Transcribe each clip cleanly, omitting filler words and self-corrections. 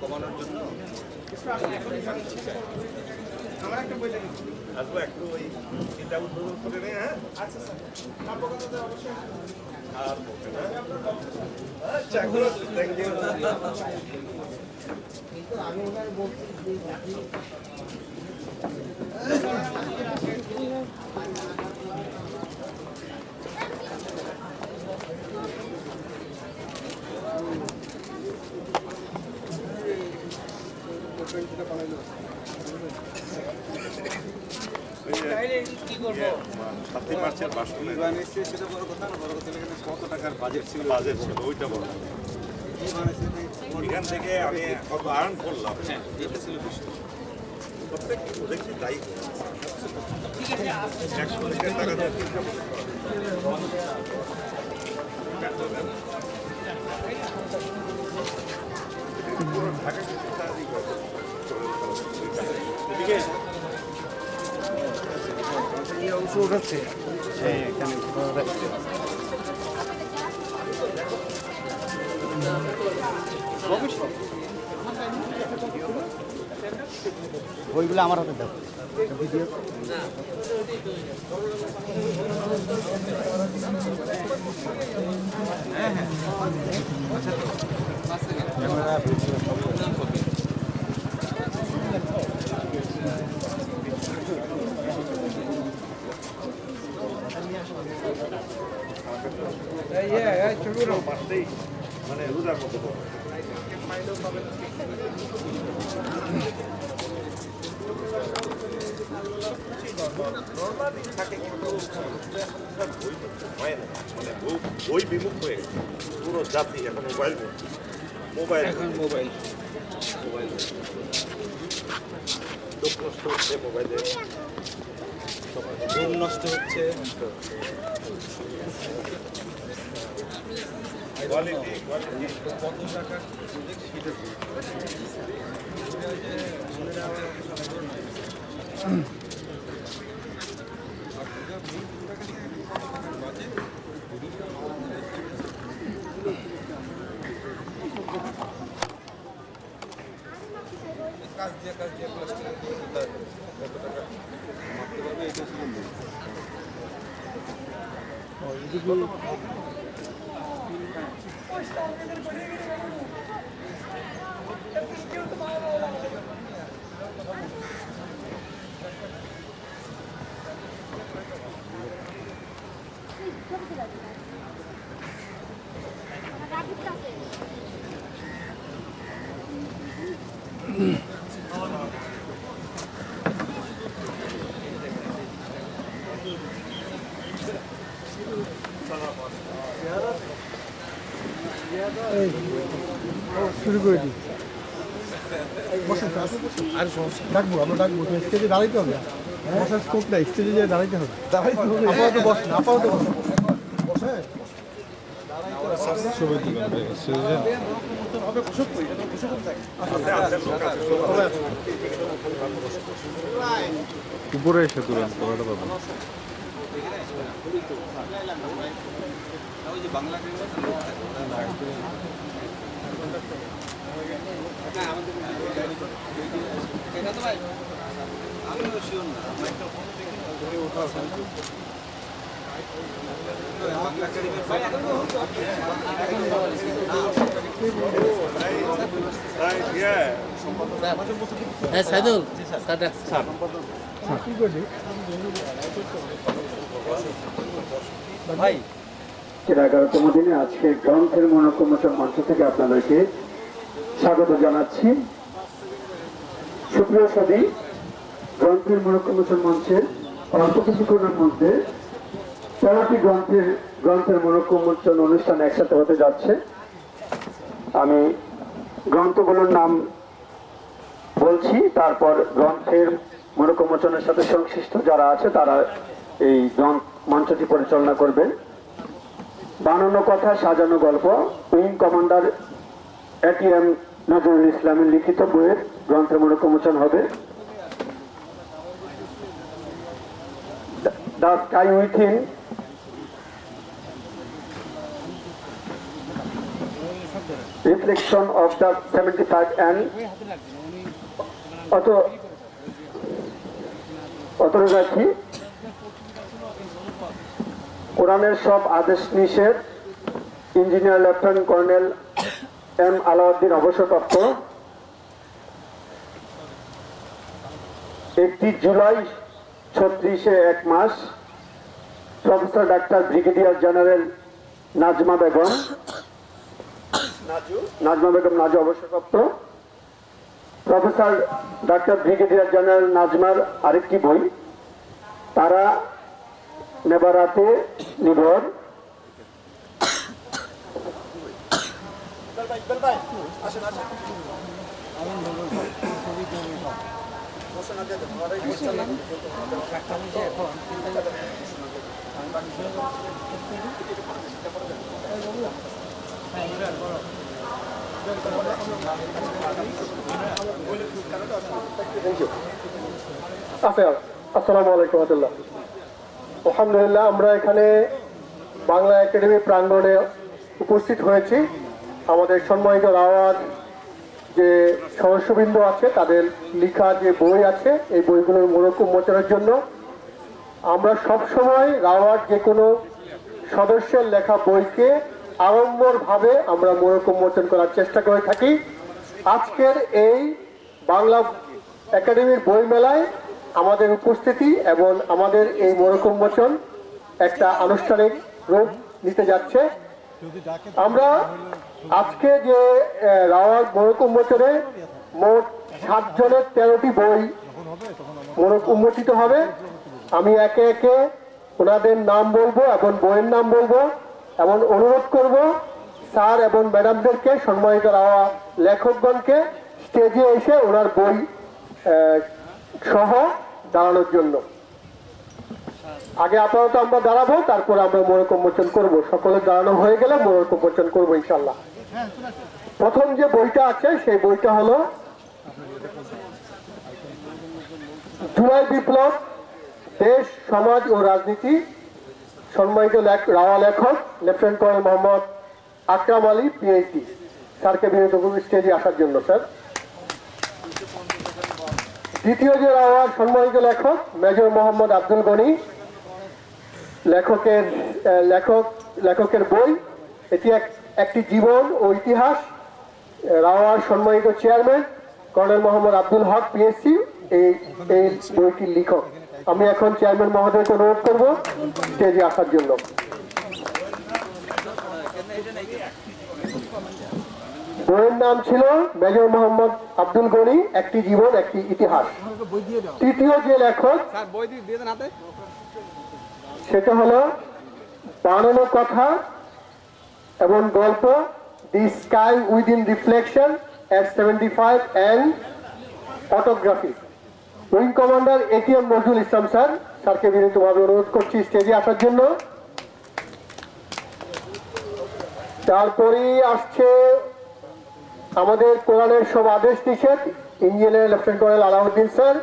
কমানোর জন্য আমার একটা বই লাগে আসবো একটু ওই চিন্তা উদ্বোধন করে নেই। হ্যাঁ আচ্ছা স্যার অবশ্যই আর আচ্ছা থ্যাংক ইউ। কিন্তু আমি ওখানে বলছি কত টাকার বাজেট ছিল ওইটা বড়। এখান থেকে আমি কত আর্ন করলাম এটা ছিল বিষয়। প্রত্যেক দেখছি তাই অংশ উঠাচ্ছে এখানে বইগুলো আমার হাতে দাও ভিডিও। হ্যাঁ হ্যাঁ মানে রোজার মতো বই বিমুখ হয়ে গেছে পুরো জাতি। এখন মোবাইল মোবাইল এখন মোবাইল মোবাইল চোখ নষ্ট হচ্ছে মোবাইলে, ঘুম নষ্ট হচ্ছে। কোয়ালিটি কত টাকা সেটা কাজ দিয়ে প্লাস্টিক কত টাকা মারতে পারবে এটা ছিল। শুরু করে দিই। আর ডাকবো আমরা ডাকবো স্টেজে দাঁড়াইতে হবে। বসার স্কোপ নাই, স্টেজে যেয়ে দাঁড়াইতে হবে। আপাতত বসেন, আপাতত বসেন। ছবি তুলবেন উপরে এসে তুলেন পড়াটা পাবেন। সাইদুল ভাই 11তম দিনে আজকে গ্রন্থের মনোকমোচন মঞ্চ থেকে আপনাদেরকে স্বাগত জানাচ্ছি। সুপ্রিয় সাথী, গ্রন্থের মনোকমোচন মঞ্চের অল্প কিছুক্ষণের মধ্যে 13টি গ্রন্থের মনোকমোচন অনুষ্ঠান একসাথে হতে যাচ্ছে। আমি গ্রন্থগুলোর নাম বলছি, তারপর গ্রন্থের মনোকমোচনের সাথে সংশ্লিষ্ট যারা আছে তারা এই মঞ্চটি পরিচালনা করবেন। বানানো কথা সাজানো গল্প উইং কমান্ডার এটিএম নজরুল ইসলামের লিখিত বইয়ের গ্রন্থের মনোকমোচন হবে। The sky within reflection of the 75 and authority কোরআনের সব আদেশ নিষেধ engineer lieutenant colonel M Alauddin অবসরপ্রাপ্ত। 1 জুলাই 36 1 মাস প্রফেসর ডাক্তার ব্রিগেডিয়ার জেনারেল নাজমা বেগম নাজু অবসরপ্রাপ্ত। প্রফেসর ডাক্তার ব্রিগেডিয়ার জেনারেল নাজমার আরেকটি বই তারা নেবারাতে নিভর। আসসালামু আলাইকুম রহমতুল্লাহ। আলহামদুলিল্লাহ, আমরা এখানে বাংলা একাডেমি প্রাঙ্গণে উপস্থিত হয়েছি। আমাদের সম্মানিত রাওয়াত যে সদস্যবৃন্দ আছে তাদের লেখা যে বই আছে এই বইগুলোর মনোকমোচনের জন্য। আমরা সবসময় রাওয়াত যে কোনো সদস্যের লেখা বইকে আড়ম্বরভাবে আমরা মনোকমোচন করার চেষ্টা করে থাকি। আজকের এই বাংলা একাডেমির বই মেলায় আমাদের উপস্থিতি এবং আমাদের এই মনোকমোচন একটা আনুষ্ঠানিক রূপ নিতে যাচ্ছে। আমরা আজকে যে রাওয়াত মনোকমোচনে মোট 7 জনের 13টি বই উন্মোচিত হবে। আমি একে একে ওনাদের নাম বলবো এবং বইয়ের নাম বলবো এবং অনুরোধ করব স্যার এবং ম্যাডামদেরকে, সম্মানিত রাওয়া লেখকগণকে স্টেজে এসে ওনার বই সহ দাঁড়ানোর জন্য। আগে আপাতত আমরা দাঁড়াবো, তারপর আমরা মনোকমোচন করব। সকলে দাঁড়ানো হয়ে গেলে মনোকমোচন করবো ইনশাল্লাহ। প্রথম যে বইটা আছে সেই বইটা হলো জুলাই বিপ্লব, দেশ, সমাজ ও রাজনীতি। সম্মানিত রাওয়া লেখক লেফটেন্যান্ট কর্নেল মোহাম্মদ আকরাম আলী, পিএইচডি। স্যারকে বিনীত স্টেজে আসার জন্য স্যার। দ্বিতীয় যে রাওয়ার সম্মানিত লেখক মেজর মোহাম্মদ আব্দুল গনি, লেখকের বই এটি একটি জীবন ও ইতিহাস। রাওয়ার সম্মানিত চেয়ারম্যান কর্নেল মোহাম্মদ আব্দুল হক, পিএসসি এই বইটির লেখক। আমি এখন চেয়ারম্যান মহোদয়কে অনুরোধ করব স্টেজে আসার জন্য। বইয়ের নাম ছিল মেজর মোহাম্মদ আব্দুল গনি, একটি জীবন একটি ইতিহাস। তৃতীয় যে লেখক সেটা হলো বানানো কথা এবং গল্প, the sky within reflection at 75 and photography. Wing commander ATM Nazrul Islam sir. স্যারকে বিনীতভাবে অনুরোধ করছি স্টেজে আসার জন্য। তারপরে আসছে আমাদের কোরআনের সব আদেশ নিষেধ, engineer lieutenant colonel Alauddin sir.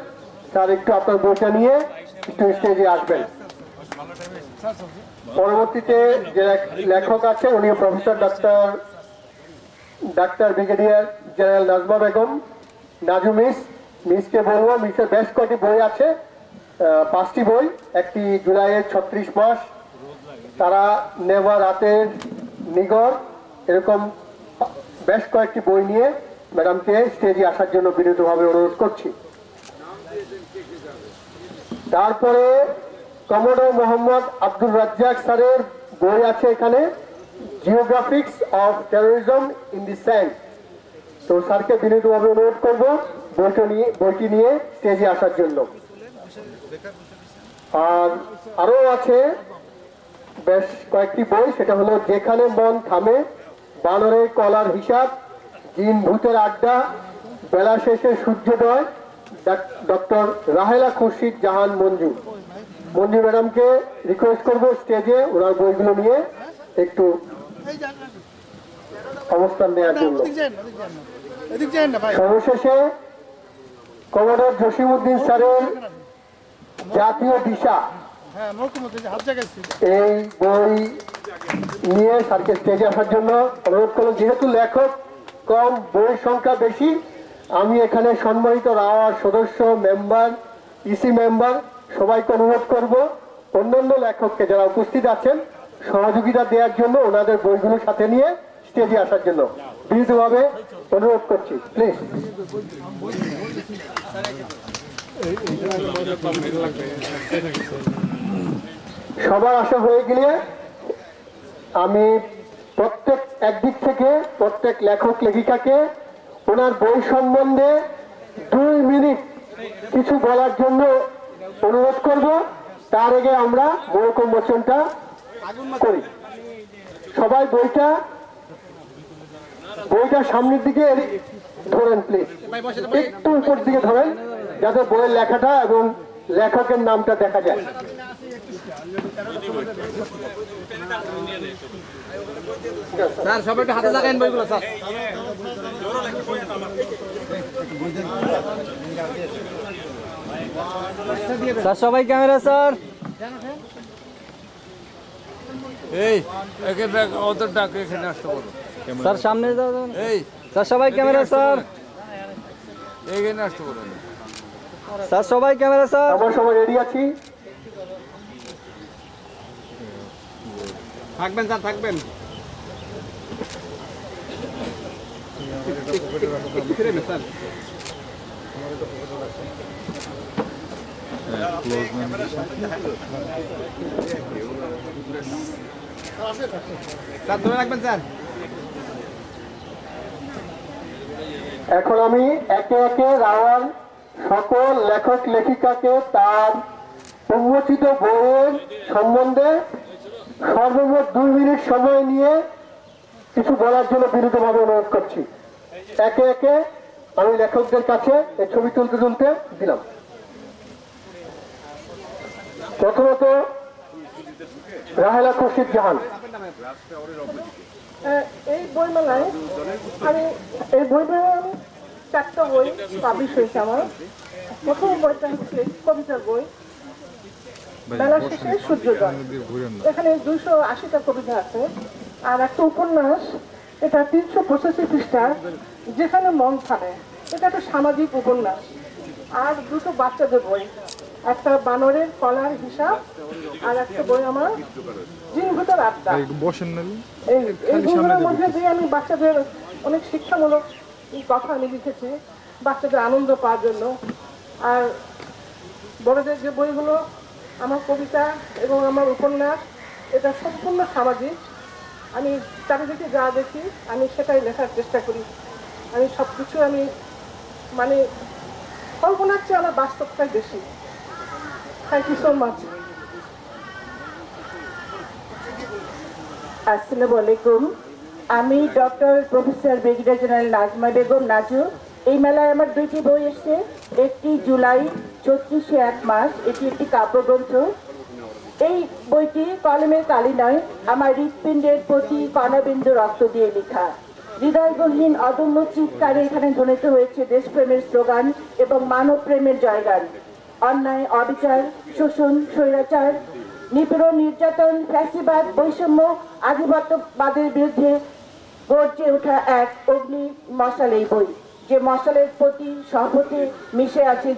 Sir একটু আপনার বইটা নিয়ে একটু স্টেজে আসবেন। পরবর্তীতে যে লেখক আছেন উনি প্রফেসর ডাক্তার ব্রিগেডিয়ার জেনারেল নাজমা বেগম, নাজু মিসকে বলবো। মিসের বেশ কয়েকটি বই আছে, 5টি বই। একটি জুলাইয়ের 36 মাস, তারা নেওয়া রাতের নিগর, এরকম বেশ কয়েকটি বই নিয়ে ম্যাডামকে স্টেজে আসার জন্য বিনীতভাবে অনুরোধ করছি। তারপরে কমোডর মোহাম্মদ আব্দুল রাজ্জাক স্যারের বই আছে এখানে, geographics of terrorism in the sand. তো স্যারকে বিনীতভাবে অনুরোধ করবো বইটি নিয়ে স্টেজে আসার জন্য। আর আরো আছে বেশ কয়েকটি বই, সেটা হলো যেখানে মন থামে, বানরের কলার হিসাব, জিন ভূতের আড্ডা, বেলা শেষে সূর্যোদয়, ডক্টর রাহেলা খুরশিদ জাহান মঞ্জু। মঞ্জু ম্যাডামকে রিকোয়েস্ট করবো স্টেজে ওনার বইগুলো নিয়ে একটু অবস্থান নেওয়ার জন্য। সর্বশেষে কমোডর জসিমউদ্দিন স্যারের জাতীয় দিশা, এই বই নিয়ে স্যারকে স্টেজে আসার জন্য অনুরোধ করলাম। যেহেতু লেখক কম, বইয়ের সংখ্যা বেশি, আমি এখানে সম্মানিত রাওয়ার সদস্য, মেম্বার, ইসি মেম্বার সবাইকে অনুরোধ করব অন্যান্য লেখককে যারা উপস্থিত আছেন সহযোগিতা দেওয়ার জন্য, ওনাদের বইগুলো সাথে নিয়ে স্টেজে আসার জন্য বিনীতভাবে অনুরোধ করছি, প্লিজ। সবার আশা হয়ে গেলে আমি প্রত্যেক একদিক থেকে প্রত্যেক লেখক লেখিকাকে ওনার বই সম্বন্ধে 2 মিনিট কিছু বলার জন্য অনুরোধ করব। তার আগে আমরা মৌখিক মোচনটা করি। সবাই বইটা সামনের দিকে ধরেন প্লিজ, একটু উপর দিকে ধরেন যাতে বইয়ের লেখাটা এবং লেখকের নামটা দেখা যায়। স্যার সবাই একটু হাতে লাগান বইগুলো স্যার। স্যার সবাই ক্যামেরা স্যার। এই একে ডাক, ওদের ডাক, এখানে আসতে বলো। স্যার সামনে যাও। এই স্যার সবাই ক্যামেরা স্যার। এখানে আসতে বলো। স্যার সবাই ক্যামেরা স্যার। আমরা সবাই রেডি আছি। থাকবেন স্যার, থাকবেন। স্যার ধরে রাখবেন স্যার। এখন আমি একে একে রাওয়ার সকল লেখক লেখিকাকে তার উন্মোচিত বইয়ের সম্বন্ধে সর্বমোট 2 মিনিট সময় নিয়ে কিছু বলার জন্য বিনীতভাবে অনুরোধ করছি। একে একে আমি লেখকদের কাছে এই ছবি তুলতে দিলাম। প্রথমত রাহেলা খুরশিদ জাহান। এই বইমেলায় আমি 4টা বই পাবলিশ হয়েছে আমার। প্রথম বইটা হচ্ছে কবিতার বই, বেলা শেষে সূর্যোদয়। এখানে 280টা কবিতা আছে। আর একটা উপন্যাস, এটা 385 পৃষ্ঠা, যেখানে মন থামে। এটা একটা সামাজিক উপন্যাস। আর 2টো বাচ্চাদের বই, একটা বানরের কলার হিসাব, আর একটা বই আমার জিন ভূতের আড্ডা। এই বইগুলোর মধ্যে দিয়ে আমি বাচ্চাদের অনেক শিক্ষামূলক কথা আমি লিখেছি, বাচ্চাদের আনন্দ পাওয়ার জন্য। আর বড়দের যে বইগুলো, আমার কবিতা এবং আমার উপন্যাস, এটা সম্পূর্ণ সামাজিক। আমি চারিদিকে যা দেখি আমি সেটাই লেখার চেষ্টা করি। আমি সব কিছু মানে কল্পনার চেয়ে আমার বাস্তবটাই বেশি। Thank you so much. আসসালামু আলাইকুম। আমি doctor professor brigadier general Najma Begum Naju. এই মেলায় আমার 2টি বই এসছে। একটি জুলাই 34 এক মাস, এটি একটি কাব্যগ্রন্থ। এই বইটি কলমের কালি নয়, আমার হৃৎপিণ্ডের প্রতি কণাবিন্দু রক্ত দিয়ে লেখা। হৃদয়গহীন অদম্য চিৎকারে এখানে ধ্বনিত হয়েছে দেশপ্রেমের স্লোগান এবং মানব প্রেমের জয়গান। অন্যায়, অবিচার, শোষণ, স্বৈরাচার, নিপীড়ন, নির্যাতন, ফ্যাসিবাদ, বৈষম্য, আধিপত্যবাদের বিরুদ্ধে গর্জে ওঠা এক অগ্নি মশাল এই বই, যে মশালের প্রতি শপথে মিশে আছে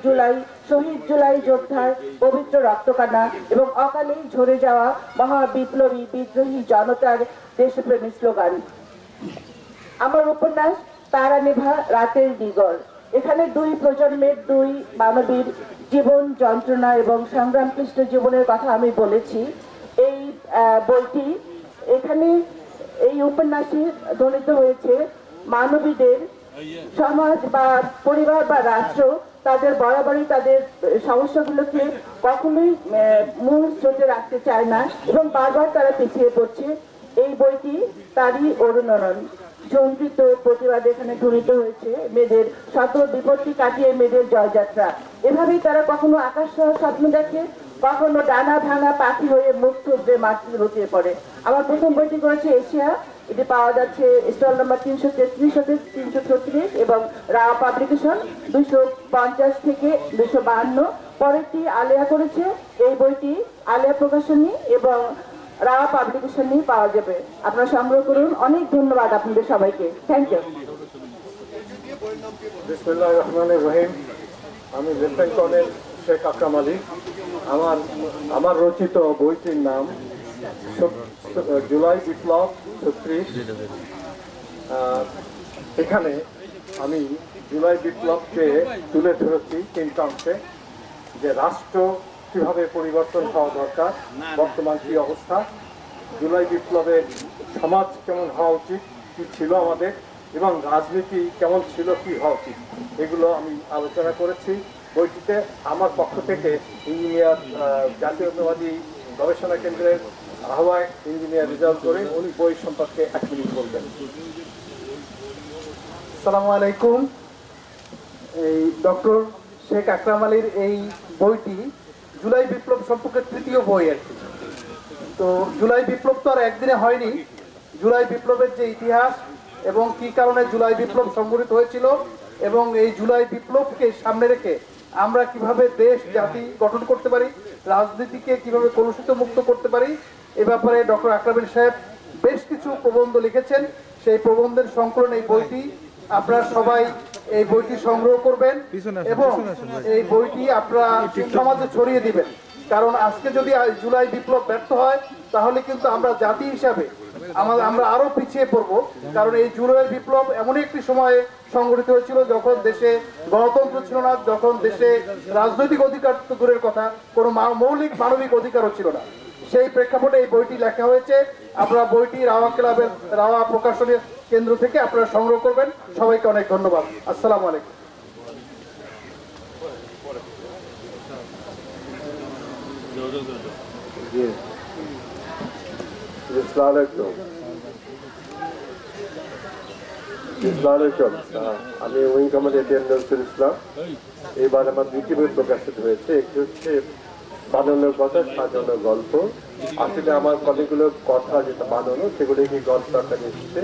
শহীদ জুলাই যোদ্ধার পবিত্র রক্তকানা এবং অকালেই ঝরে যাওয়া মহাবিপ্লবী বিদ্রোহী জনতার দেশপ্রেমী স্লোগান। আমার উপন্যাস তারা নেভা রাতের দিগর। এখানে 2 প্রজন্মের 2 মানবীর জীবন, যন্ত্রণা এবং সংগ্রামক্লিষ্ট জীবনের কথা আমি বলেছি। এই বইটি এখানে এই উপন্যাসে ধ্বনিত হয়েছে মানবীদের, সমাজ বা পরিবার বা রাষ্ট্র তাদের বরাবরই তাদের সমস্যাগুলোকে কখনোই মূল স্রোতে রাখতে চায় না এবং বারবার তারা পিছিয়ে পড়ছে। এই বইটি তারই অনুরণন। ঝঙ্কৃত প্রতিবাদ এখানে ধ্বনিত হয়েছে, মেয়েদের শত বিপত্তি কাটিয়ে মেয়েদের জয়যাত্রা। এভাবেই তারা কখনো আকাশ ছোঁয়া স্বপ্ন দেখে, কখনো ডানা ভাঙা পাখি হয়ে মুখ থুবড়ে মাটিতে লুটিয়ে পড়ে। আমার প্রথম বইটি করেছে এশিয়া, এটি পাওয়া যাচ্ছে স্টল নাম্বার 333 হতে 336 এবং রাওয়া পাবলিকেশন 250 থেকে 252। পরেরটি আলেয়া করেছে। এই বইটি আলেয়া প্রকাশনী এবং রাওয়া পাবলিকেশন নিয়ে পাওয়া যাবে, আপনারা সংগ্রহ করুন। অনেক ধন্যবাদ আপনাদের সবাইকে, থ্যাংক ইউ। বিসমিল্লাহির রহমানির রহিম। আমি লেফটেন্যান্ট কর্নেল শেখ আকরাম আলী। আমার রচিত বইটির নাম জুলাই বিপ্লব 36। এখানে আমি জুলাই বিপ্লবকে তুলে ধরেছি 3 অংশে, যে রাষ্ট্র কিভাবে পরিবর্তন হওয়া দরকার, বর্তমান কি অবস্থা, জুলাই বিপ্লবের সমাজ কেমন হওয়া উচিত, কি ছিল আমাদের, এবং রাজনীতি কেমন ছিল, কি হওয়া উচিত, এগুলো আমি আলোচনা করেছি বইটিতে। আমার পক্ষ থেকে ইঞ্জিনিয়ার জাতীয়তাবাদী গবেষণা কেন্দ্রের আহ্বায়ক ইঞ্জিনিয়ার রেজাল্ট করে উনি বই সম্পর্কে 1 মিনিট বলবেন। আসসালামু আলাইকুম। এই ডক্টর শেখ আকরাম আলীর এই বইটি জুলাই বিপ্লব সম্পর্কে 3য় বই আর কি। তো জুলাই বিপ্লব তো আর একদিনে হয়নি। জুলাই বিপ্লবের যে ইতিহাস এবং কি কারণে জুলাই বিপ্লব সংঘটিত হয়েছিল এবং এই জুলাই বিপ্লবকে সামনে রেখে আমরা কিভাবে দেশ জাতি গঠন করতে পারি, রাজনীতিকে কিভাবে কলুষিত মুক্ত করতে পারি, এ ব্যাপারে ডক্টর আকরাম আলী সাহেব বেশ কিছু প্রবন্ধ লিখেছেন। সেই প্রবন্ধের সংকলন এই বইটি। আপনারা সবাই এই বইটি সংগ্রহ করবেন এবং এই বইটি আপনারা সমাজে ছড়িয়ে দিবেন। কারণ আজকে যদি জুলাই বিপ্লব ব্যর্থ হয় তাহলে কিন্তু আমরা জাতি হিসাবে আমরা আরো পিছিয়ে পড়ব। কারণ এই জুলাই বিপ্লব এমন একটি সময়ে সংগঠিত হয়েছিল যখন দেশে গণতন্ত্র ছিল না, যখন দেশে রাজনৈতিক অধিকার তো দূরের কথা, কোনো মৌলিক মানবিক অধিকারও ছিল না। সেই প্রেক্ষাপটে এই বইটি লেখা হয়েছে। আপনারা বইটি রাওয়া ক্লাবের রাওয়া প্রকাশনী কেন্দ্র থেকে আপনারা সংগ্রহ করবেন। সবাইকে অনেক ধন্যবাদ। আসসালামু আলাইকুম। আমি উইং কমান্ডার নজরুল ইসলাম। এবার আমার 2টি বই প্রকাশিত হয়েছে। একটি হচ্ছে বানানোর কথা, সাজানোর গল্প। আসলে আমার অনেকগুলো কথা যেটা বানানো সেগুলো কি গল্প আকারে এসেছে।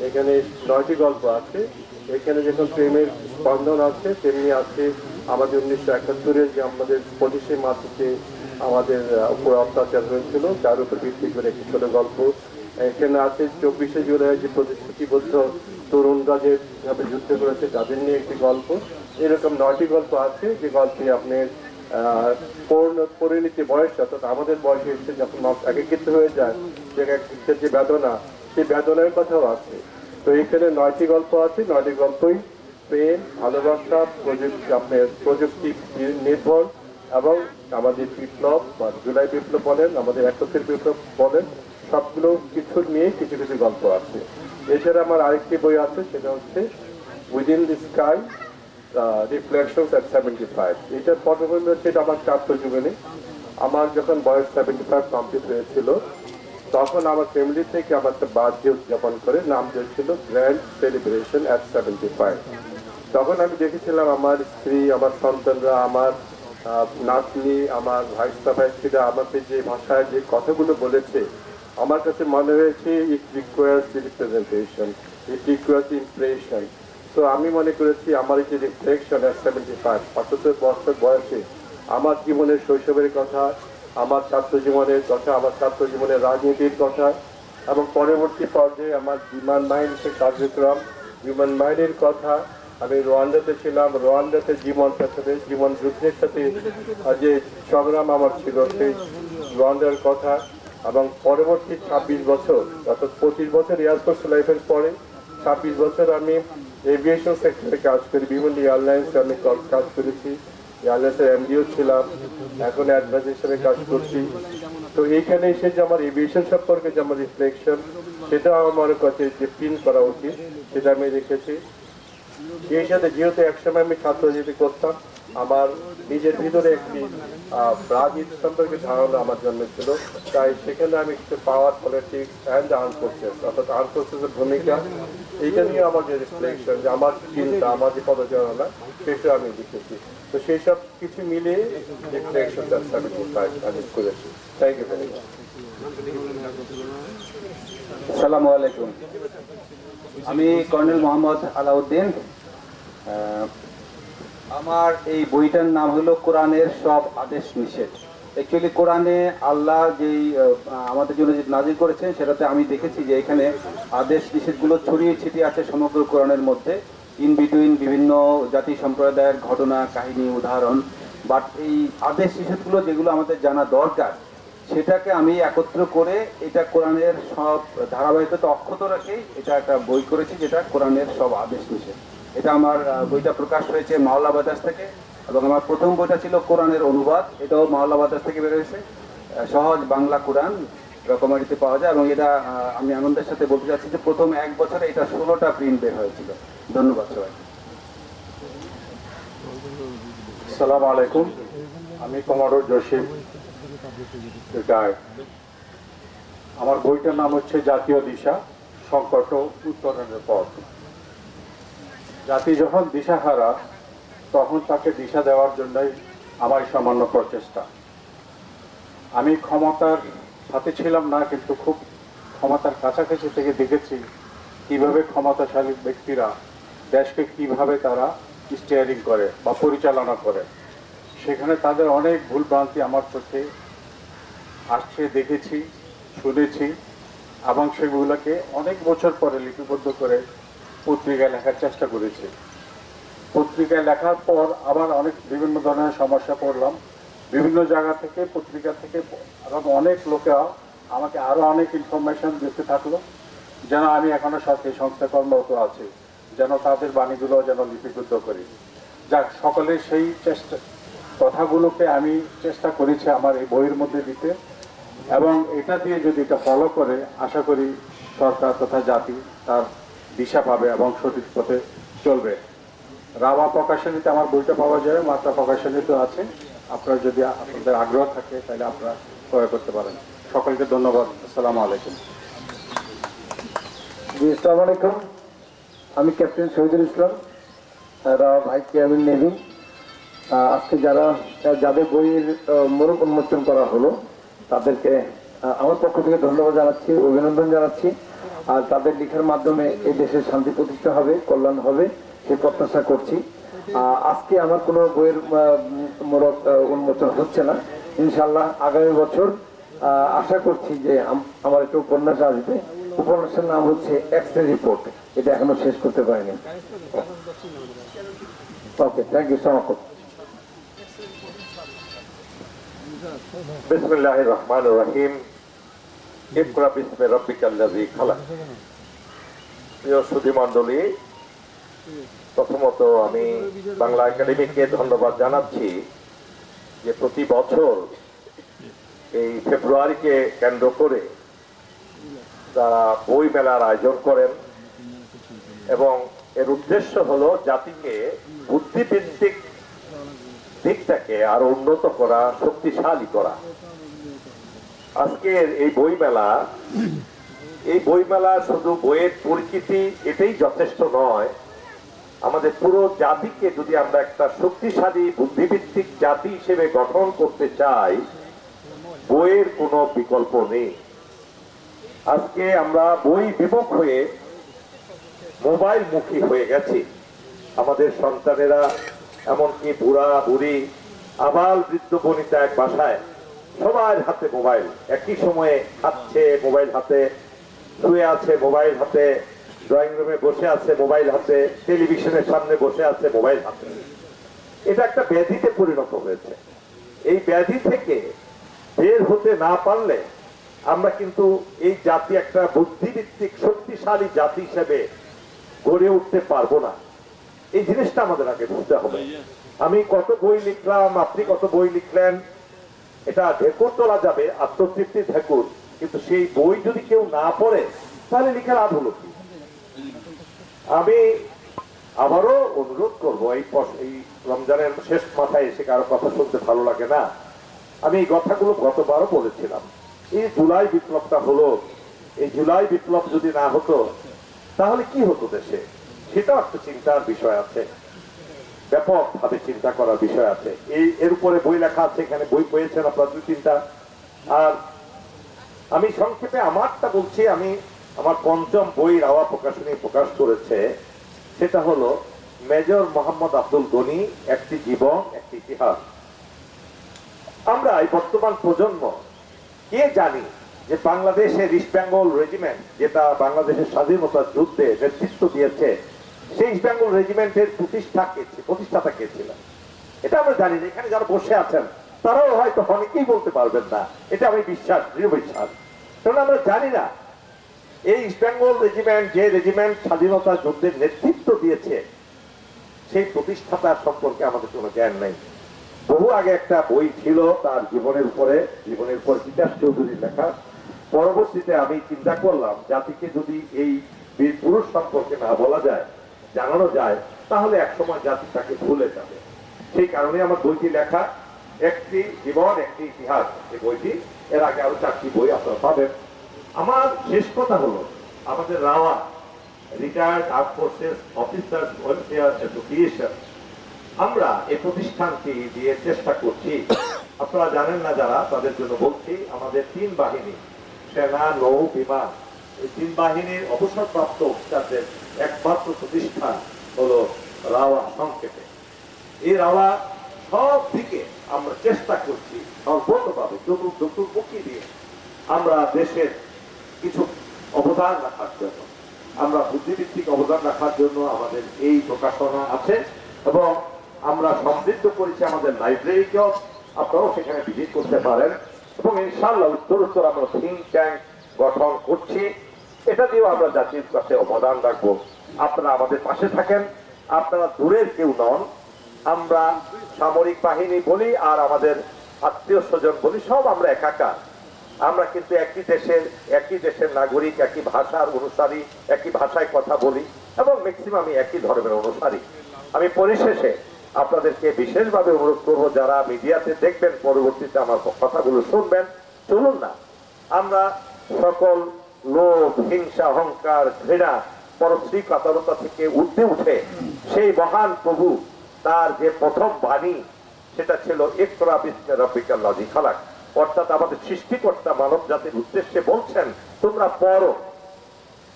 এখানে 9টি গল্প আছে। এখানে যখন প্রেমের স্পন্দন আছে, তেমনি আছে আমাদের 1971-এর যে আমাদের 25শে মার্চে আমাদের উপর অত্যাচার হয়েছিল তার উপর ভিত্তি করে একটি ছোট গল্প। এখানে আছে 24শে জুলাই যে প্রতিশ্রুতিবদ্ধ তরুণরা যেভাবে যুদ্ধ করেছে তাদের নিয়ে একটি গল্প। এরকম 9টি গল্প আছে যে গল্পে আপনার পরিণতি বয়স, অর্থাৎ আমাদের বয়সে এসে যখন একাকিত্ব হয়ে যায়, যে বেদনা, সেই বেদনার কথাও আছে। তো এখানে 9টি গল্প আছে। 9টি গল্পই প্রেম, ভালোবাসা, প্রযুক্তি নির্ভর এবং আমাদের বিপ্লব বা জুলাই বিপ্লব বলেন, আমাদের 71 বিপ্লব বলেন, সবগুলো কিছু নিয়ে কিছু কিছু গল্প আছে। এছাড়া আমার আরেকটি বই আছে, সেটা হচ্ছে উইদিন দি স্কাই রিফ্লেকশনস এট 75। এটার পটভূমি হচ্ছে এটা আমার ছাত্র জীবনে। আমার যখন বয়স 75 কমপ্লিট হয়েছিল তখন আমার ফ্যামিলি থেকে আমার একটা বার্থডে উদযাপন করে নাম দিয়েছিল গ্র্যান্ড সেলিব্রেশন এট 75। তখন আমি দেখেছিলাম আমার স্ত্রী, আমার সন্তানরা, আমার নাতনি, আমার ভাইস্তা ভাইস্ত্রীরা আমাকে যে ভাষায় যে কথাগুলো বলেছে, আমার কাছে মনে হয়েছে it requires representation, it requires impression. তো আমি মনে করেছি আমার এই যে রিফ্লেকশন এট 75, 75 বছর বয়সে আমার জীবনের শৈশবের কথা, আমার ছাত্র জীবনের কথা, আমার ছাত্র জীবনের রাজনীতির কথা এবং পরবর্তী পর্যায়ে আমার বিমান বাহিনীর কার্যক্রম, বিমান বাহিনীর কথা। আমি রোয়ান্ডাতে ছিলাম, রোয়ান্ডাতে জীবন যুদ্ধের সাথে যে সংগ্রাম আমার ছিল সেই রোয়ান্ডার কথা এবং পরবর্তী 26 বছর, অর্থাৎ 25 বছর এয়ারফোর্স লাইফের পরে 26 বছর আমি এভিয়েশন সেক্টরে কাজ করি। বিভিন্ন এয়ারলাইন্সে আমি কাজ করেছি, এয়ারলাইন্সের এমডিও ছিলাম, এখন অ্যাডভাইস হিসেবে কাজ করছি। তো এইখানে এসে যে আমার এভিয়েশন সম্পর্কে যে আমার রিফ্লেকশন, সেটা আমার কাছে যে প্রিন্ট করা উচিত সেটা আমি রেখেছি। এই সাথে যেহেতু একসময় আমি ছাত্রজীবী করতাম, আমার নিজের ভিতরে একটি ব্রাজিল সম্পর্কে ধারণা আমার জন্মেছিল, তাই সেখানে আমি কিছু পাওয়ার পলিটিক্স অ্যান্ড আর্ম ফোর্সেস, অর্থাৎ আর্ম ফোর্সেসের ভূমিকা, এইটা নিয়ে আমার যে রিফ্লেকশন, যে আমার চিন্তা, আমার যে পদচারণা, সেটা আমি লিখেছি। তো সেই সব কিছু মিলিয়ে রিফ্লেকশনটা আমি করেছি। Thank you very much. আসসালামু আলাইকুম। আমি কর্নেল মোহাম্মদ আলাউদ্দিন। আমার এই বইটার নাম হলো কোরআনের সব আদেশ নিষেধ। অ্যাকচুয়ালি কোরআনে আল্লাহ যেই আমাদের জন্য যে নাজিল করেছেন, সেটাতে আমি দেখেছি যে এখানে আদেশ নিষেধগুলো ছড়িয়ে ছিটিয়ে আছে সমগ্র কোরআনের মধ্যে, ইন বিটুইন বিভিন্ন জাতি সম্প্রদায়ের ঘটনা, কাহিনী, উদাহরণ। বাট এই আদেশ নিষেধগুলো যেগুলো আমাদের জানা দরকার, সেটাকে আমি একত্র করে এটা কোরআনের সব ধারাবাহিকতা অক্ষত রেখে এটা একটা বই করেছি, যেটা কোরআনের সব আদেশ নিষেধ। এটা আমার বইটা প্রকাশ হয়েছে মাওলা বাতাস থেকে, এবং আমার প্রথম বইটা ছিল কোরআনের অনুবাদ, এটাও মাওলা বাতাস থেকে বের হয়েছে। সহজ বাংলা কোরআন রকমারিতে পাওয়া যায়, এবং এটা আমি আনন্দের সাথে বলতে চাচ্ছি যে প্রথম 1 বছরে এটা 16টা প্রিন্ট বের হয়েছিল। ধন্যবাদ সবাই। আসসালামু আলাইকুম, আমি কমোডর জসিম গায়। আমার বইটার নাম হচ্ছে জাতীয় দিশা, সংকট ও উত্তরণের পথ। জাতি যখন দিশাহারা, তখন তাকে দিশা দেওয়ার জন্যই আমার সামান্য প্রচেষ্টা। আমি ক্ষমতার সাথে ছিলাম না, কিন্তু খুব ক্ষমতার কাছাকাছি থেকে দেখেছি কিভাবে ক্ষমতাশালী ব্যক্তিরা দেশকে কিভাবে তারা স্টিয়ারিং করে বা পরিচালনা করে। সেখানে তাদের অনেক ভুলভ্রান্তি আমার চোখে আসছে, দেখেছি, শুনেছি, এবং সেগুলোকে অনেক বছর পরে লিপিবদ্ধ করে পত্রিকায় লেখার চেষ্টা করেছি। পত্রিকায় লেখার পর আবার অনেক বিভিন্ন ধরনের সমস্যা পড়লাম, বিভিন্ন জায়গা থেকে, পত্রিকা থেকে, এবং অনেক লোকেরা আমাকে আরও অনেক ইনফরমেশন দিতে থাকলো, যেন আমি এখনো সরকারি সংস্থা কর্মরত আছি, যেন তাদের বাণীগুলো যেন লিপিবদ্ধ করি। যাক, সকলের সেই চেষ্টা কথাগুলোকে আমি চেষ্টা করেছি আমার এই বইয়ের মধ্যে দিতে, এবং এটা দিয়ে যদি এটা ফলো করে, আশা করি সরকার তথা জাতি তার দিশা পাবে এবং সঠিক পথে চলবে। রাওয়া প্রকাশনীতে আমার বইটা পাওয়া যায়, মাত্রা প্রকাশনীতে আছে। আপনারা যদি আপনাদের আগ্রহ থাকে তাহলে আপনারা ক্রয় করতে পারেন। সকলকে ধন্যবাদ। আসসালামু আলাইকুম। জি, আসসালামু আলাইকুম। আমি captain Shahidul Islam, rava vice chairman navy. আজকে যাদের বইয়ের মোড়ক উন্মোচন করা হলো, তাদেরকে আমার পক্ষ থেকে ধন্যবাদ জানাচ্ছি, অভিনন্দন জানাচ্ছি। আর তাদের লেখার মাধ্যমে এই দেশের শান্তি প্রতিষ্ঠা হবে, কল্যাণ হবে, সে প্রত্যাশা করছি। আজকে আমার কোনো বইয়ের মোড়ক উন্মোচন হচ্ছে না। ইনশাল্লাহ আগামী বছর আশা করছি যে আমার একটা উপন্যাস আসবে। উপন্যাসের নাম হচ্ছে এক্স-রে রিপোর্ট। এটা এখনো শেষ করতে পারিনি। ওকে, থ্যাংক ইউ সো মাচ। বিসমিল্লাহির রহমানির রহিম। ইকরা বিসমি রাব্বিকাল্লাযী খালাক। প্রিয় সুধীমণ্ডলী, প্রথমত আমি বাংলা একাডেমিকে ধন্যবাদ জানাচ্ছি যে প্রতি বছর এই ফেব্রুয়ারিকে কেন্দ্র করে তারা বই মেলার আয়োজন করেন, এবং এর উদ্দেশ্য হলো জাতিকে বুদ্ধিভিত্তিক দিকটাকে আরো উন্নত করা, শক্তিশালী করা। আজকের এই বইমেলা শুধু বইয়ের পরিচিতি এটাই যথেষ্ট নয়। আমাদের পুরো জাতিকে যদি আমরা একটা শক্তিশালী বুদ্ধিভিত্তিক জাতি হিসেবে গঠন করতে চাই, বইয়ের কোনো বিকল্প নেই। আজকে আমরা বই বিমুখ হয়ে মোবাইল মুখী হয়ে গেছি। আমাদের সন্তানেরা, এমনকি বুড়া বুড়ি, আবাল বৃদ্ধ বনিতা এক বাসায় সবার হাতে মোবাইল, একই সময়ে খাচ্ছে মোবাইল হাতে, শুয়ে আছে মোবাইল হাতে, ড্রয়িং রুমে বসে আছে মোবাইল হাতে, টেলিভিশনের সামনে বসে আছে মোবাইল হাতে। এটা একটা ব্যাধিতে পরিণত হয়েছে। এই ব্যাধি থেকে বের হতে না পারলে আমরা কিন্তু এই জাতি একটা বুদ্ধিভিত্তিক শক্তিশালী জাতি হিসেবে গড়ে উঠতে পারবো না। এই জিনিসটা আমাদের আগে বুঝতে হবে। আমি কত বই লিখলাম, আপনি কত বই লিখলেন, এটা ঢেকুর তোলা যাবে, আত্মতৃপ্তি ঢেকুর, কিন্তু সেই বই যদি কেউ না পড়ে তাহলে লিখে লাভ হলো কি? আমি আবারও অনুরোধ করবো, এই রমজানের শেষ মাথায় এসে কারো কথা শুনতে ভালো লাগে না। আমি এই কথাগুলো গতবারও বলেছিলাম। এই জুলাই বিপ্লবটা হলো, এই জুলাই বিপ্লব যদি না হতো তাহলে কি হতো দেশে, সেটাও একটা চিন্তার বিষয় আছে, ব্যাপকভাবে চিন্তা করার বিষয় আছে। এর উপরে বই লেখা আছে, এখানে বই পেয়েছেন আপনার 2-3টা। আর আমি সংক্ষেপে আমারটা বলছি, আমি আমার 5ম বই রাওয়া প্রকাশনী প্রকাশ করেছে, সেটা হলো মেজর মোহাম্মদ আব্দুল গনি, একটি জীবন একটি ইতিহাস। আমরা এই বর্তমান প্রজন্ম কে জানি যে বাংলাদেশের ইস্ট বেঙ্গল রেজিমেন্ট, যেটা বাংলাদেশের স্বাধীনতা যুদ্ধে নেতৃত্ব দিয়েছে, সেই ইস্ট বেঙ্গল রেজিমেন্টের প্রতিষ্ঠাতা কে ছিল, এটা আমরা জানি না। এখানে যারা বসে আছেন তারাও হয়তো অনেকেই বলতে পারবেন না, এটা আমি বিশ্বাস, দৃঢ় বিশ্বাস। কারণ আমরা জানি না এই ইস্ট বেঙ্গল রেজিমেন্ট, যে রেজিমেন্ট স্বাধীনতা যুদ্ধের নেতৃত্ব দিয়েছে, সেই প্রতিষ্ঠাতা সম্পর্কে আমাদের কোনো জ্ঞান নেই। বহু আগে একটা বই ছিল তার জীবনের উপরে বিকাশ চৌধুরীর লেখা। পরবর্তীতে আমি চিন্তা করলাম, জাতিকে যদি এই বীর পুরুষ সম্পর্কে না বলা যায়, জানানো যায়, তাহলে একসময় জাতি তাকে ভুলে যাবে। সেই কারণে আমার বইটি লেখা, একটি জীবন একটি ইতিহাস। এই বইটি, এর আগে আরো 4টি বই আপনারা পাবেন। আমার শেষ কথা হলো, আমাদের rava retired arm forces officers welfare association, আমরা এই প্রতিষ্ঠানটি দিয়ে চেষ্টা করছি। আপনারা জানেন না যারা, তাদের জন্য বলছি, আমাদের 3 বাহিনী, সেনা, নৌ, বিমান, এই 3 বাহিনীর অবসরপ্রাপ্ত অফিসারদের একমাত্র প্রতিষ্ঠান হলো রাওয়া। সংক্ষেপে এই রাওয়া সব দিকে আমরা চেষ্টা করছি সর্বতভাবে চতুর্মুখী দিয়ে আমরা দেশের কিছু অবদান রাখার জন্য, আমরা বুদ্ধিভিত্তিক অবদান রাখার জন্য আমাদের এই প্রকাশনা আছে, এবং আমরা সমৃদ্ধ করেছি আমাদের লাইব্রেরিকেও। আপনারাও সেখানে ভিজিট করতে পারেন, এবং ইনশাআল্লাহ উত্তরোত্তর আমরা থিঙ্ক ট্যাঙ্ক গঠন করছি। এটা দিয়েও আমরা জাতির কাছে অবদান রাখবো। আপনারা আমাদের পাশে থাকেন, আপনারা দূরের কেউ নন। আমরা সামরিক বাহিনী বলি আর আমাদের আত্মীয় স্বজন বলি, সব আমরা একাকার। আমরা কিন্তু একই দেশের নাগরিক, একই ভাষার অনুসারী, একই ভাষায় কথা বলি, এবং ম্যাক্সিমামই একই ধর্মের অনুসারী। আমি পরিশেষে আপনাদেরকে বিশেষভাবে অনুরোধ করবো, যারা মিডিয়াতে দেখবেন, পরবর্তীতে আমার কথাগুলো শুনবেন, চলুন না আমরা সকল লোভ, হিংসা, অহংকার, ঘৃণা, পরশ্রীকাতরতা থেকে ঊর্ধ্বে উঠে সেই মহান প্রভু, তার যে প্রথম বাণী, সেটা ছিল ইকরা বিসমি রাব্বিকাল লাযী খালাক। অর্থাৎ আমাদের সৃষ্টিকর্তা মানব জাতির উদ্দেশ্যে বলছেন, তোমরা পড়ো।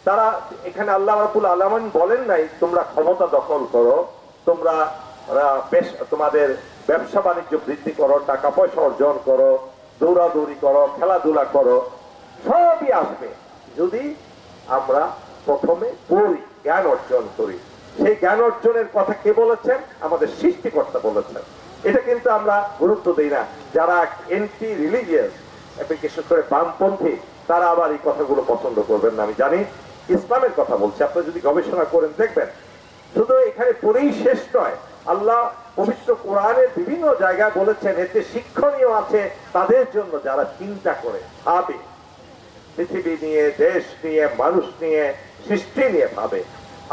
তারা এখানে আল্লাহ রাব্বুল আলামিন বলেন নাই তোমরা ক্ষমতা দখল করো, তোমরা তোমাদের ব্যবসা বাণিজ্য বৃদ্ধি করো, টাকা পয়সা অর্জন করো, দৌড়াদৌড়ি করো, খেলাধুলা করো। সবই আসবে যদি আমরা প্রথমে পড়ি, জ্ঞান অর্জন করি। সেই জ্ঞান অর্জনের কথা কে বলেছেন? আমাদের সৃষ্টিকর্তা বলেছেন। এটা কিন্তু আমরা গুরুত্ব দিই না। যারা এন্টি রিলিজিয়াস, বিশেষ করে বামপন্থী, তারা আবার এই কথাগুলো পছন্দ করবেন না। আমি জানি, ইসলামের কথা বলছি, আপনারা যদি গবেষণা করেন দেখবেন। শুধু এখানে পড়েই শেষ নয়, আল্লাহ পবিত্র কোরআনের বিভিন্ন জায়গায় বলেছেন, এতে শিক্ষণীয় আছে তাদের জন্য যারা চিন্তা করে, ভাবে, পৃথিবী নিয়ে, দেশ নিয়ে, মানুষ নিয়ে, সৃষ্টি নিয়ে ভাবে।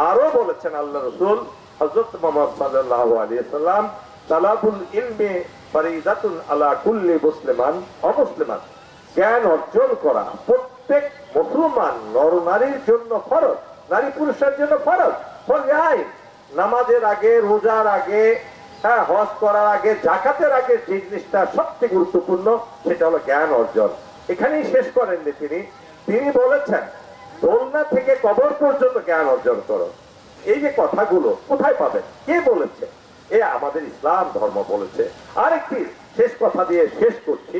আরো বলেছেন আল্লাহ রাসূল হযরত মুহাম্মদ সাল্লাল্লাহু আলাইহি ওয়াসাল্লাম, তালাবুল ইলমি ফরিদাতুন আলা কুল্লি মুসলিমান ওয়া মুসলিমাত। জ্ঞান অর্জন করা প্রত্যেক মুসলমান নর নারীর জন্য ফরজ, নারী পুরুষের জন্য ফরজ। ফরজ নামাজের আগে, রোজার আগে, হজ করার আগে, যাকাতের আগে যে জিনিসটা সবচেয়ে গুরুত্বপূর্ণ, সেটা হলো জ্ঞান অর্জন। এখানেই শেষ করেননি তিনি বলেছেন, দোলনা থেকে কবর পর্যন্ত জ্ঞান অর্জন করো। এই যে কথাগুলো কোথায় পাবেন, কে বলেছে? এ আমাদের ইসলাম ধর্ম বলেছে। আরেকটি শেষ কথা দিয়ে শেষ করছি,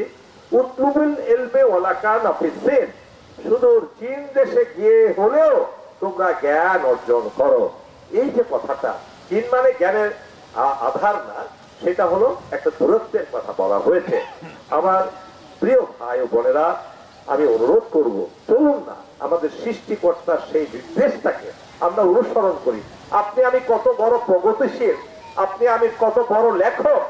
উতলুবুল ইলমে ওয়ালা কানা ফিসসিন, সুদূর চীন দেশে গিয়ে হলেও তোমরা জ্ঞান অর্জন করো। এই যে কথাটা, চীন মানে জ্ঞানের আধার না, সেটা হলো একটা দূরত্বের কথা বলা হয়েছে। আমার প্রিয় ভাই ও বোনেরা, আমি অনুরোধ করব, চলুন না আমাদের সৃষ্টিকর্তার সেই নির্দেশটাকে আমরা অনুসরণ করি। আপনি আমি কত বড় প্রগতিশীল, আপনি আমি কত বড় লেখক,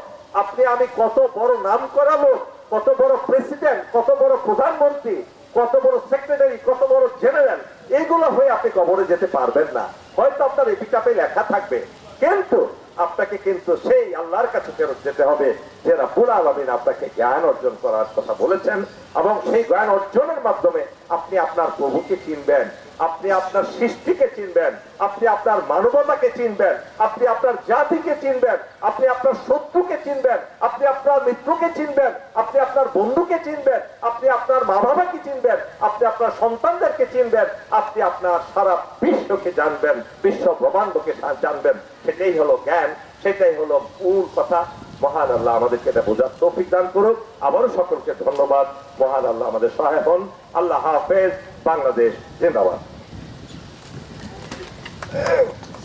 আপনি আমি কত বড় নাম করা লোক, কত বড় প্রেসিডেন্ট, কত বড় প্রধানমন্ত্রী, কত বড় সেক্রেটারি, কত বড় জেনারেল, এইগুলো হয়ে আপনি কবরে যেতে পারবেন না। হয়তো আপনার এপিটাপে লেখা থাকবে, কিন্তু আপনাকে কিন্তু সেই আল্লাহর কাছে ফেরত যেতে হবে যে রাব্বুল আলামিন আপনাকে জ্ঞান অর্জন করার কথা বলেছেন, এবং সেই জ্ঞান অর্জনের মাধ্যমে আপনি আপনার প্রভুকে চিনবেন, আপনি আপনার সৃষ্টিকে চিনবেন, আপনি আপনার মানবতাকে চিনবেন, আপনি আপনার জাতিকে চিনবেন, আপনি আপনার শত্রুকে চিনবেন, আপনি আপনার মিত্রকে চিনবেন, আপনি আপনার বন্ধুকে চিনবেন, আপনি আপনার মা বাবাকে চিনবেন, আপনি আপনার সন্তানদেরকে চিনবেন, আপনি আপনার সারা বিশ্বকে জানবেন, বিশ্ব ব্রহ্মাণ্ডকে জানবেন। সেটাই হলো জ্ঞান, সেটাই হলো মূল কথা। মহান আল্লাহ আমাদেরকে এটা বোঝার তৌফিক দান করুক। আবারও সকলকে ধন্যবাদ। মহান আল্লাহ আমাদের সহায় হন। আল্লাহ হাফেজ। বাংলাদেশ জিন্দাবাদ।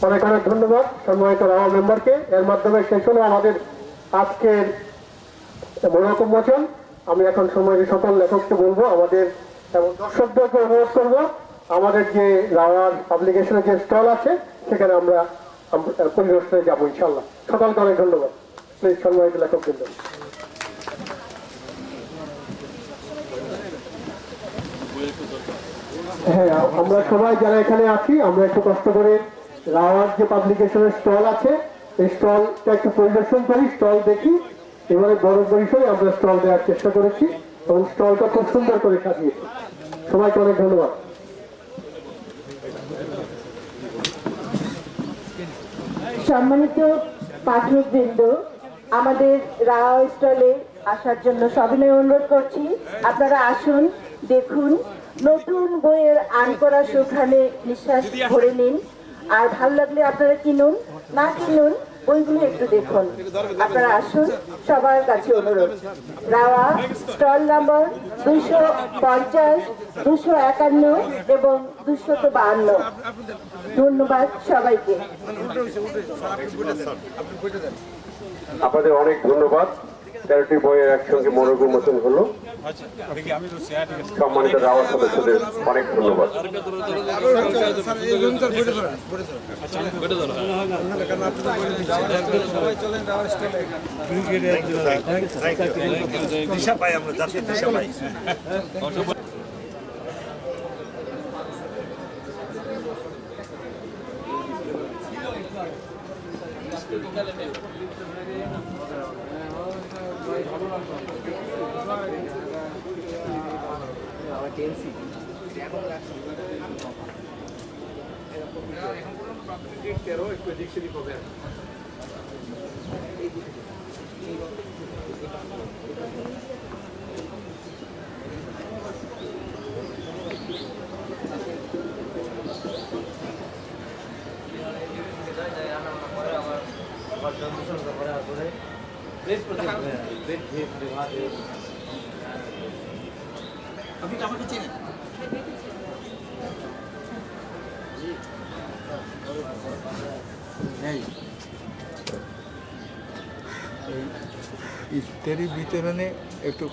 অনেক অনেক ধন্যবাদ সম্মানিত রাওয়া মেম্বারকে। এর মাধ্যমে শেষ হলো আমাদের আজকের মোনাকম মোচন। আমি এখন সময়ের সকল লেখককে বলবো, আমাদের এবং দর্শকদেরকে অনুরোধ করবো, আমাদের যে রাওয়ার পাবলিকেশনের যে স্টল আছে সেখানে আমরা পরিদর্শনে যাবো ইনশাল্লাহ। সকলকে অনেক ধন্যবাদ। প্লিজ সম্মানিত লেখক বৃন্দ। হ্যাঁ, আমরা সবাই যারা এখানে আছি আমরা একটু কষ্ট করে রাওয়ার যে পাবলিকেশনের স্টল আছে এই স্টলটা একটু পরিদর্শন করি, স্টল দেখি। এবারে বড় পরিসরে আমরা স্টল দেওয়ার চেষ্টা করেছি এবং স্টলটা খুব সুন্দর করে সাজিয়েছি। সবাইকে অনেক ধন্যবাদ। সম্মানিত পাঠকবৃন্দ, আমাদের রাও স্টলে আসার জন্য সবিনয় অনুরোধ করছি। আপনারা আসুন, দেখুন, নতুন বইয়ের আন করা সুখানে নিঃশ্বাস ভরে নিন। আর ভালো লাগলে আপনারা কিনুন, না কিনুন বইগুলো একটু দেখুন। আপনারা আসুন, সবার কাছে অনুরোধ। রাওয়া স্টল নম্বর 250, 251 এবং 252। ধন্যবাদ সবাইকে। আপনাদের অনেক ধন্যবাদ। 13টি বইয়ের একসঙ্গে মনোরম মোচন হলো। সম্মানিত রাওয়ার সদস্যদের অনেক ধন্যবাদ। দিশা পাই আমরা, জাতির দিশা পাই। আপনি কি আমাকে চেনেন? ইত্যাদি বিতরণে একটু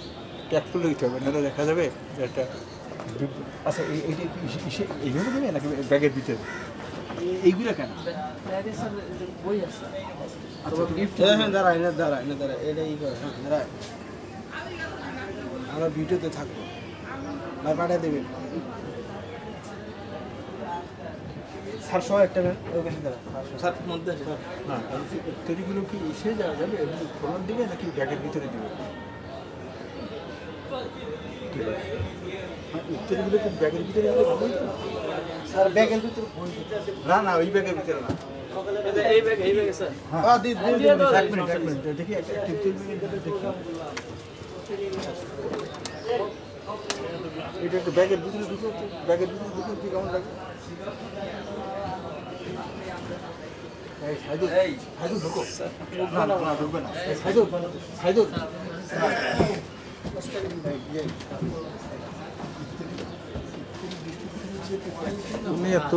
ট্যাক্টর দিতে হবে, নাহলে দেখা যাবে যে একটা। আচ্ছা, এইটা এইভাবে দেবে নাকি ব্যাগের ভিতরে? এইগুলো কেন? বই আছে। হ্যাঁ, দাঁড়ায় না, দাঁড়ায় না, দাঁড়ায়, এটা ই করে। হ্যাঁ, দাঁড়ায়, আমরা ভিডিওতে থাকবো, ভাই পাঠিয়ে দেবেন। স্যার সবাই একটা নেন, ওই পাশে দাঁড়ান স্যার, মধ্যে। হ্যাঁ, ইত্যাদিগুলো কি এসে যাওয়া যাবে? এমনি খোলার দিবে নাকি ব্যাগের ভিতরে দিবে? ইত্যাদিগুলো কি ব্যাগের ভিতরে দিলে ভালো হতো? স্যার ব্যাগের ভিতরে? না না, ওই ব্যাগের ভিতরে না, এই ব্যাগে স্যার। হ্যাঁ, এক মিনিট দেখি, একটা টিপটিপ দেখি। এটা একটা ব্যাগের ভিতরে ঢুকে, ব্যাগের ভিতরে ঢুকে কি কেমন লাগে? সাইদুল ঢুকো। না না, ঢুকবে না। সাইদুল তুমি এত